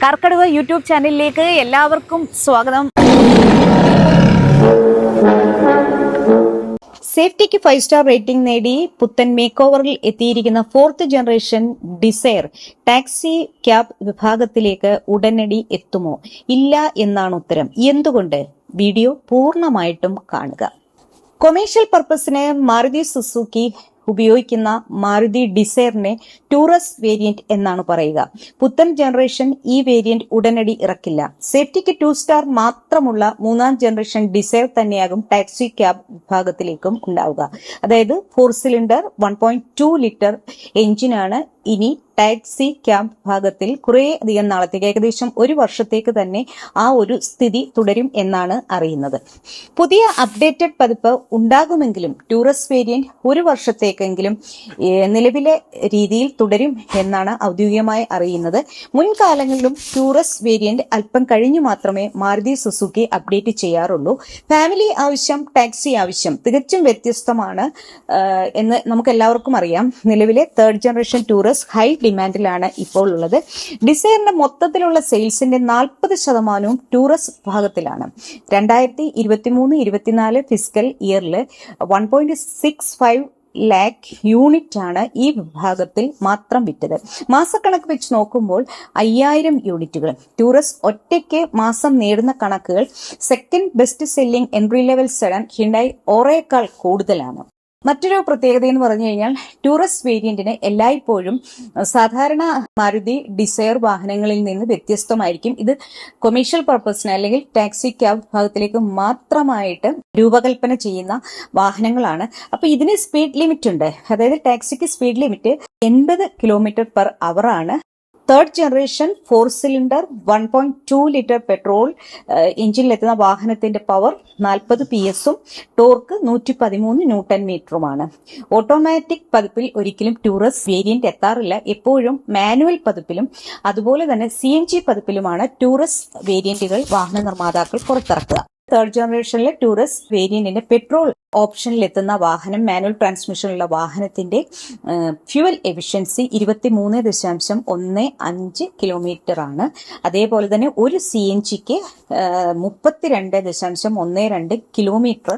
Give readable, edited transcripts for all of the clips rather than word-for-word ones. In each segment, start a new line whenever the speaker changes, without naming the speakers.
കർക്കടക യൂട്യൂബ് ചാനലിലേക്ക് എല്ലാവർക്കും സ്വാഗതം. സേഫ്റ്റിക്ക് 5 സ്റ്റാർ റേറ്റിംഗ് നേടി പുത്തൻ മേക്ക് ഓവറിൽ എത്തിയിരിക്കുന്ന 4th generation Dzire taxi cab വിഭാഗത്തിലേക്ക് ഉടനടി എത്തുമോ? ഇല്ല എന്നാണ് ഉത്തരം. എന്തുകൊണ്ട്? വീഡിയോ പൂർണ്ണമായിട്ടും കാണുക. കൊമേഴ്ഷ്യൽ പർപ്പസിന് മാരുതി സുസുക്കി ഉപയോഗിക്കുന്ന മാരുതി ഡിസയറിനെ ടൂറസ് വേരിയന്റ് എന്നാണ് പറയുക. പുത്തൻ ജനറേഷൻ ഈ വേരിയന്റ് ഉടനടി ഇറക്കില്ല. സേഫ്റ്റിക്ക് 2 സ്റ്റാർ മാത്രമുള്ള 3ാം ജനറേഷൻ ഡിസയർ തന്നെയാകും ടാക്സി ക്യാബ് വിഭാഗത്തിലേക്കും ഉണ്ടാവുക. അതായത് 4 സിലിണ്ടർ 1.2 ലിറ്റർ എഞ്ചിനാണ് ഇനി ടാക്സി ക്യാബ് വിഭാഗത്തിൽ കുറേ അധികം നാളത്തേക്ക്, ഏകദേശം 1 വർഷത്തേക്ക് തന്നെ ആ ഒരു സ്ഥിതി തുടരും എന്നാണ് അറിയുന്നത്. പുതിയ അപ്ഡേറ്റഡ് പതിപ്പ് ഉണ്ടാകുമെങ്കിലും ടൂറസ് വേരിയന്റ് 1 വർഷത്തേക്കെങ്കിലും നിലവിലെ രീതിയിൽ തുടരും എന്നാണ് ഔദ്യോഗികമായി അറിയുന്നത്. മുൻകാലങ്ങളിലും ടൂറസ് വേരിയന്റ് അല്പം കഴിഞ്ഞു മാത്രമേ മാരുതി സുസുക്കി അപ്ഡേറ്റ് ചെയ്യാറുള്ളൂ. ഫാമിലി ആവശ്യം, ടാക്സി ആവശ്യം തികച്ചും വ്യത്യസ്തമാണ് എന്ന് നമുക്ക് എല്ലാവർക്കും അറിയാം. നിലവിലെ 3rd ജനറേഷൻ ടൂറസ് ഹൈ ഡിമാൻഡിലാണ് ഇപ്പോൾ ഉള്ളത്. ഡിസയറിന്റെ മൊത്തത്തിലുള്ള സെയിൽസിന്റെ 40% ടൂറസ് വിഭാഗത്തിലാണ്. 2023-24 ഫിസിക്കൽ ഇയറിൽ 1.65 ലാക്ക് യൂണിറ്റ് ആണ് ഈ വിഭാഗത്തിൽ മാത്രം വിറ്റത്. മാസക്കണക്ക് വെച്ച് നോക്കുമ്പോൾ 5000 യൂണിറ്റുകൾ. ടൂറസ് ഒറ്റയ്ക്ക് മാസം നേടുന്ന കണക്കുകൾ second best selling entry level sedan Hyundai ഓറയേക്കാൾ കൂടുതലാണ്. മറ്റൊരു പ്രത്യേകത എന്ന് പറഞ്ഞു കഴിഞ്ഞാൽ ടൂറസ് വേരിയന്റിന് എല്ലായ്പ്പോഴും സാധാരണ മാരുതി ഡിസയർ വാഹനങ്ങളിൽ നിന്ന് വ്യത്യസ്തമായിരിക്കും. ഇത് കൊമേഴ്ഷ്യൽ പർപ്പസിന് അല്ലെങ്കിൽ ടാക്സി ക്യാബ് വിഭാഗത്തിലേക്ക് മാത്രമായിട്ട് രൂപകൽപ്പന ചെയ്യുന്ന വാഹനങ്ങളാണ്. അപ്പൊ ഇതിന് സ്പീഡ് ലിമിറ്റ് ഉണ്ട്. അതായത് ടാക്സിക്ക് സ്പീഡ് ലിമിറ്റ് 80 km/h ആണ്. 3rd generation 4 cylinder 1.2 litre petrol എഞ്ചിനിലെത്തുന്ന വാഹനത്തിന്റെ power 40 PS torque 113 Nm. Automatic പതിപ്പിൽ ഒരിക്കലും ടൂറസ് വേരിയന്റ് എത്താറില്ല. എപ്പോഴും മാനുവൽ പതിപ്പിലും അതുപോലെ തന്നെ CNG പതിപ്പിലുമാണ് ടൂറസ് വേരിയന്റുകൾ വാഹന നിർമ്മാതാക്കൾ പുറത്തിറക്കുക. 3rd ജനറേഷനിലെ ടൂറസ് വേരിയന്റിന്റെ പെട്രോൾ ഓപ്ഷനിൽ എത്തുന്ന വാഹനം, മാനുവൽ ട്രാൻസ്മിഷനുള്ള വാഹനത്തിന്റെ ഫ്യൂവൽ എഫിഷ്യൻസി 23.15 കിലോമീറ്റർ ആണ്. അതേപോലെ തന്നെ ഒരു CNGക്ക് 32.12 കിലോമീറ്റർ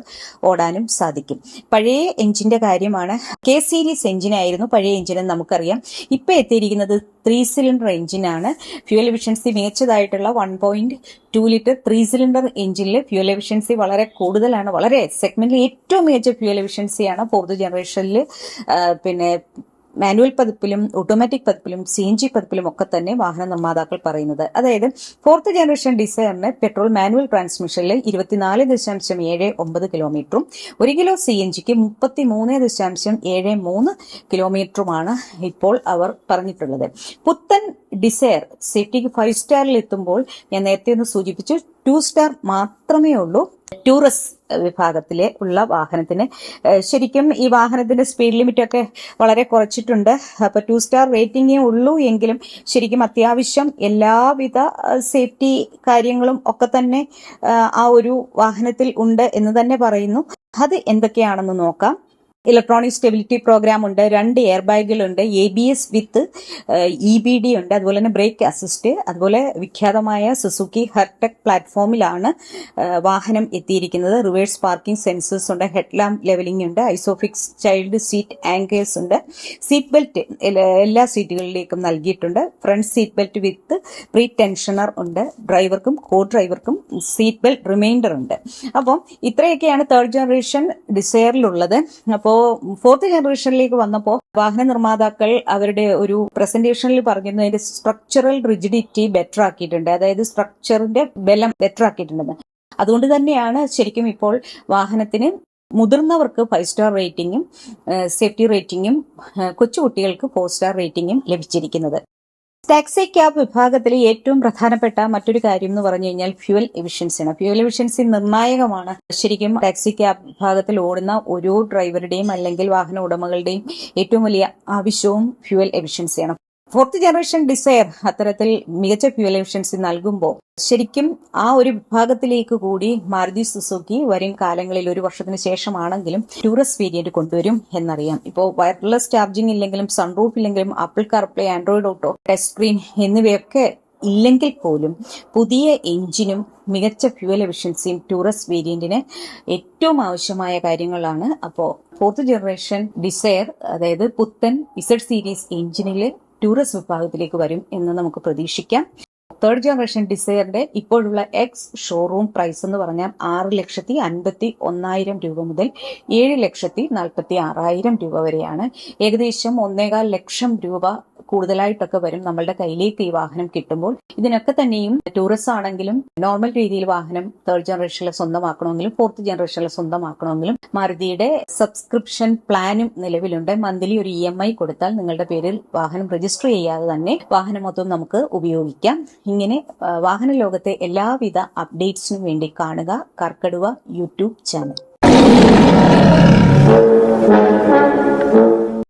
ഓടാനും സാധിക്കും. പഴയ എഞ്ചിന്റെ കാര്യമാണ്. K സീരീസ് എഞ്ചിനായിരുന്നു പഴയ എഞ്ചിൻ നമുക്കറിയാം. ഇപ്പൊ എത്തിയിരിക്കുന്നത് 3 സിലിണ്ടർ എഞ്ചിനാണ്. ഫ്യൂവൽ എഫിഷ്യൻസി മികച്ചതായിട്ടുള്ള 1.2 ലിറ്റർ 3 സിലിണ്ടർ എഞ്ചിനിൽ ഫ്യൂവൽ എഫിഷ്യൻസി വളരെ കൂടുതലാണ്. വളരെ സെഗ്മെന്റിൽ ഏറ്റവും മികച്ച ഫ്യൂവൽ എഫിഷ്യൻസിയാണ് 4th ജനറേഷനിൽ. പിന്നെ മാനുവൽ പതിപ്പിലും ഓട്ടോമാറ്റിക് പതിപ്പിലും CNG പതിപ്പിലും ഒക്കെ തന്നെ വാഹന നിർമ്മാതാക്കൾ പറയുന്നത്. അതായത് 4th ജനറേഷൻ ഡിസയറിന് പെട്രോൾ മാനുവൽ ട്രാൻസ്മിഷനിൽ 24.79 കിലോമീറ്ററും 1 കിലോ CNGക്ക് 33.73 കിലോമീറ്ററുമാണ് ഇപ്പോൾ അവർ പറഞ്ഞിട്ടുള്ളത്. പുത്തൻ ഡിസയർ സേഫ്റ്റിക്ക് 5 സ്റ്റാറിൽ എത്തുമ്പോൾ ഞാൻ നേരത്തെ ഒന്ന് സൂചിപ്പിച്ചു, 2 സ്റ്റാർ മാത്രമേ ഉള്ളൂ ടൂറസ് വിഭാഗത്തിലെ ഉള്ള വാഹനത്തിന്. ശരിക്കും ഈ വാഹനത്തിന്റെ സ്പീഡ് ലിമിറ്റ് ഒക്കെ വളരെ കുറച്ചിട്ടുണ്ട്. അപ്പൊ 2 സ്റ്റാർ റേറ്റിംഗേ ഉള്ളൂ എങ്കിലും ശരിക്കും അത്യാവശ്യം എല്ലാവിധ സേഫ്റ്റി കാര്യങ്ങളും ഒക്കെ തന്നെ ആ ഒരു വാഹനത്തിൽ ഉണ്ട് എന്ന് തന്നെ പറയുന്നു. അത് എന്തൊക്കെയാണെന്ന് നോക്കാം. ഇലക്ട്രോണിക് സ്റ്റെബിലിറ്റി പ്രോഗ്രാം ഉണ്ട്, 2 എയർ ബാഗുകളുണ്ട്, ABS വിത്ത് EBD ഉണ്ട്, അതുപോലെ തന്നെ ബ്രേക്ക് അസിസ്റ്റ്. അതുപോലെ വിഖ്യാതമായ സുസുക്കി ഹെർടെക് പ്ലാറ്റ്ഫോമിലാണ് വാഹനം എത്തിയിരിക്കുന്നത്. റിവേഴ്സ് പാർക്കിംഗ് സെൻസേഴ്സ് ഉണ്ട്, ഹെഡ് ലാമ്പ് ലെവലിംഗ് ഉണ്ട്, ഐസോഫിക്സ് ചൈൽഡ് സീറ്റ് ആങ്കേഴ്സ് ഉണ്ട്, സീറ്റ് ബെൽറ്റ് എല്ലാ സീറ്റുകളിലേക്കും നൽകിയിട്ടുണ്ട്, ഫ്രണ്ട് സീറ്റ് ബെൽറ്റ് വിത്ത് പ്രീ ടെൻഷനർ ഉണ്ട്, ഡ്രൈവർക്കും കോ ഡ്രൈവർക്കും സീറ്റ് ബെൽറ്റ് റിമൈൻഡർ ഉണ്ട്. അപ്പം ഇത്രയൊക്കെയാണ് 3rd ജനറേഷൻ ഡിസയറിലുള്ളത്. അപ്പോൾ 4th ജനറേഷനിലേക്ക് വന്നപ്പോൾ വാഹന നിർമ്മാതാക്കൾ അവരുടെ ഒരു പ്രസന്റേഷനിൽ പറഞ്ഞിരുന്നു അതിന്റെ സ്ട്രക്ചറൽ റിജിഡിറ്റി ബെറ്റർ ആക്കിയിട്ടുണ്ട്. അതായത് സ്ട്രക്ചറിന്റെ ബലം ബെറ്റർ ആക്കിയിട്ടുണ്ടെന്ന്. അതുകൊണ്ട് തന്നെയാണ് ശരിക്കും ഇപ്പോൾ വാഹനത്തിന് മുതിർന്നവർക്ക് 5 സ്റ്റാർ റേറ്റിംഗും സേഫ്റ്റി റേറ്റിംഗും കൊച്ചുകുട്ടികൾക്ക് 4 സ്റ്റാർ റേറ്റിംഗും ലഭിച്ചിരിക്കുന്നത്. ടാക്സി ക്യാബ് വിഭാഗത്തിലെ ഏറ്റവും പ്രധാനപ്പെട്ട മറ്റൊരു കാര്യം എന്ന് പറഞ്ഞു കഴിഞ്ഞാൽ ഫ്യൂവൽ എഫിഷ്യൻസിയാണ്. ഫ്യൂവൽ എഫിഷ്യൻസി നിർണായകമാണ്. ശരിക്കും ടാക്സി ക്യാബ് വിഭാഗത്തിൽ ഓടുന്ന ഓരോ ഡ്രൈവറുടെയും അല്ലെങ്കിൽ വാഹന ഉടമകളുടെയും ഏറ്റവും വലിയ ആവശ്യവും ഫ്യൂവൽ എഫിഷ്യൻസിയാണ്. 4th ജനറേഷൻ ഡിസയർ അത്തരത്തിൽ മികച്ച ഫ്യൂവൽ എഫിഷ്യൻസി നൽകുമ്പോൾ ശരിക്കും ആ ഒരു വിഭാഗത്തിലേക്ക് കൂടി മാരുതി സുസുക്കി വരും കാലങ്ങളിൽ 1 വർഷത്തിന് ശേഷമാണെങ്കിലും ടൂറസ് വേരിയന്റ് കൊണ്ടുവരും എന്നറിയാം. ഇപ്പോൾ വയർലെസ് ചാർജിംഗ് ഇല്ലെങ്കിലും സൺറൂഫ് ഇല്ലെങ്കിലും apple CarPlay, Android auto, touch screen എന്നിവയൊക്കെ ഇല്ലെങ്കിൽ പോലും പുതിയ എഞ്ചിനും മികച്ച ഫ്യൂവൽ എഫിഷ്യൻസിയും ടൂറസ് വേരിയന്റിന് ഏറ്റവും ആവശ്യമായ കാര്യങ്ങളാണ്. അപ്പോൾ 4th ജനറേഷൻ ഡിസയർ, അതായത് പുത്തൻ ഇസഡ് സീരീസ് എഞ്ചിനിൽ ടൂറസ് വിഭാഗത്തിലേക്ക് വരും എന്ന് നമുക്ക് പ്രതീക്ഷിക്കാം. 3rd ജനറേഷൻ ഡിസയറിന്റെ ഇപ്പോഴുള്ള എക്സ് ഷോറൂം പ്രൈസ് എന്ന് പറഞ്ഞാൽ 6,51,000 രൂപ മുതൽ 7,46,000 രൂപ വരെയാണ്. ഏകദേശം 1.25 ലക്ഷം രൂപ കൂടുതലായിട്ടൊക്കെ വരും നമ്മളുടെ കയ്യിലേക്ക് ഈ വാഹനം കിട്ടുമ്പോൾ. ഇതിനൊക്കെ തന്നെയും ടൂറിസ്റ്റ് ആണെങ്കിലും നോർമൽ രീതിയിൽ വാഹനം 3rd ജനറേഷനിൽ സ്വന്തമാക്കണമെങ്കിലും 4th ജനറേഷനിൽ സ്വന്തമാക്കണമെങ്കിലും മാരുതിയുടെ സബ്സ്ക്രിപ്ഷൻ പ്ലാനും നിലവിലുണ്ട്. മന്ത്ലി ഒരു EMI കൊടുത്താൽ നിങ്ങളുടെ പേരിൽ വാഹനം രജിസ്റ്റർ ചെയ്യാതെ തന്നെ വാഹനം മൊത്തം നമുക്ക് ഉപയോഗിക്കാം. ഇങ്ങനെ വാഹന ലോകത്തെ എല്ലാവിധ അപ്ഡേറ്റ്സിനും വേണ്ടി കാണുക കർക്കടുവ യൂട്യൂബ് ചാനൽ.